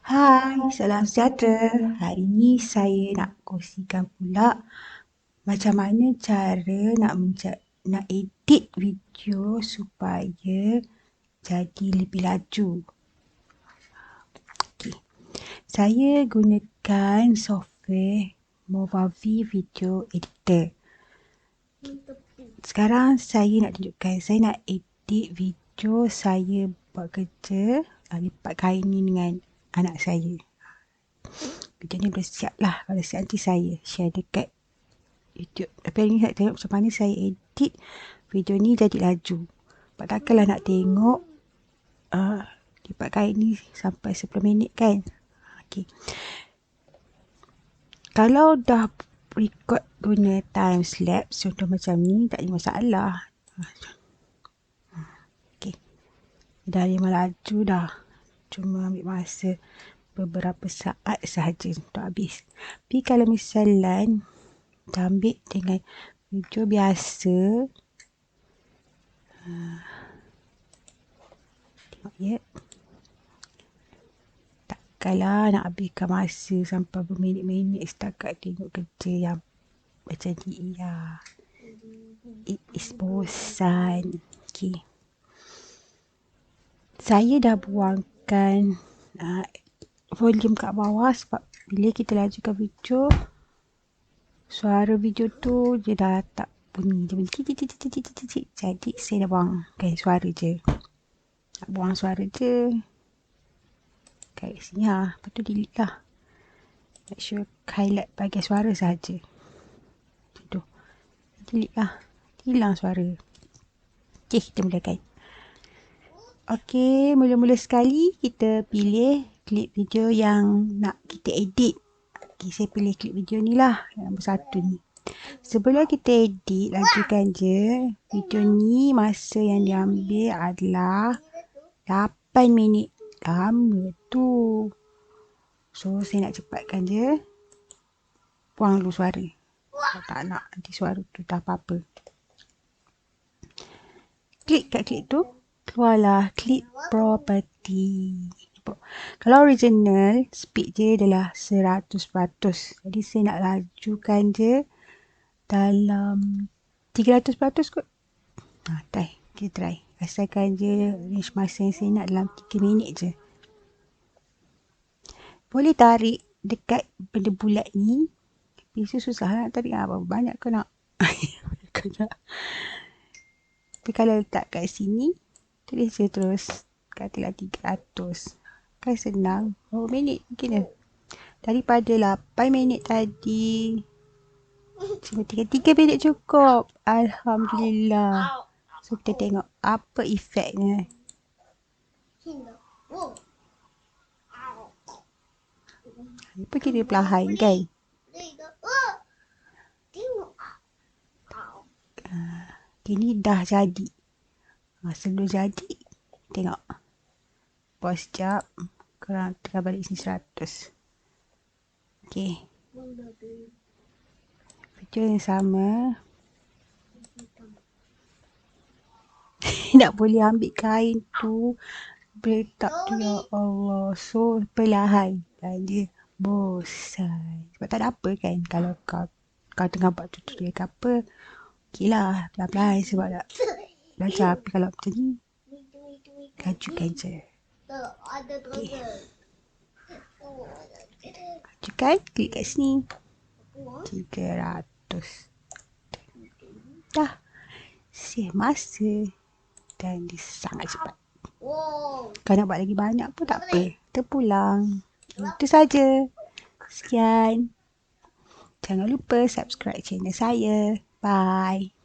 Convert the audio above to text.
Hai, salam sejahtera. Hari ni saya nak kongsikan pula macam mana cara nak edit video supaya jadi lebih laju. Okay. Saya gunakan software Movavi Video Editor. Sekarang saya nak tunjukkan, saya nak edit video saya buat kerja lipat kain ni dengan anak saya. Video ni dah siap lah. Kalau siap nanti saya share dekat YouTube. Tapi hari ni saya tengok macam mana saya edit video ni jadi laju. Sebab takkanlah nak tengok lipat kain ni sampai 10 minit kan. Okay. Kalau dah record guna time lapse contoh macam ni, tak ada masalah. Okay. Dah memang laju dah. Cuma ambil masa beberapa saat sahaja untuk habis. Tapi kalau misalnya dah ambil dengan video biasa, tengok ya, takkanlah nak habiskan masa sampai berminit-minit setakat tengok kerja yang macam ni ya. It is bosan. Okay. Saya dah buangkan volume kat bawah sebab bila kita lajukan video, suara video tu dia dah tak bunyi. Dia bunyi cicit. Jadi saya dah buangkan suara je. Nak buang suara je. Kat sini lah. Lepas tu delete lah. Make sure highlight bahagian suara sahaja. Tu. Delete lah. Hilang suara. Okay, kita mulakan. Okay, mula-mula sekali kita pilih klip video yang nak kita edit. Okay, saya pilih klip video ni lah, yang nombor 1 ni. Sebelum kita edit, lajukan je. Video ni masa yang diambil adalah 8 minit. Lama tu. So, saya nak cepatkan je. Buang dulu suara. Kalau tak nak, nanti suara tu tak apa-apa. Klik kat klip tu. Keluarlah klip property. Kalau original, speed dia adalah 100%. Jadi saya nak lajukan je dalam 300% kot. Try. Kita try. Asalkan je range masa yang saya nak dalam 3 minit je. Boleh tarik dekat benda bulat ni. Biasa susah nak tarik apa. Banyak kau nak. Tapi kalau letak kat sini, tulis je terus. Katalah 300. Kan senang. Berapa minit mungkin dah. Daripada 8 minit tadi. Cuma 3 minit cukup. Alhamdulillah. So kita tengok apa efeknya. Apa kira perlahan kan? Ini dah jadi. Sebelum jadi, tengok. Pause sekejap. Korang tekan balik sini 100. Okay. Video yang sama. Nak boleh ambil kain tu. Letak tu, ya Allah. So, perlahan. Dan dia bosan. Sebab tak ada apa kan. Kalau kau tengah buat tutorial ke apa. Okay lah. Pelan-pelan sebab nak belajar. Tapi kalau macam ni, lajukan je. Okay. Lajukan. Klik kat sini. 300. Dah. Save masa. Dan dia sangat cepat. Kalau nak buat lagi banyak pun tak apa. Kita pulang. Itu saja. Sekian. Jangan lupa subscribe channel saya. Bye.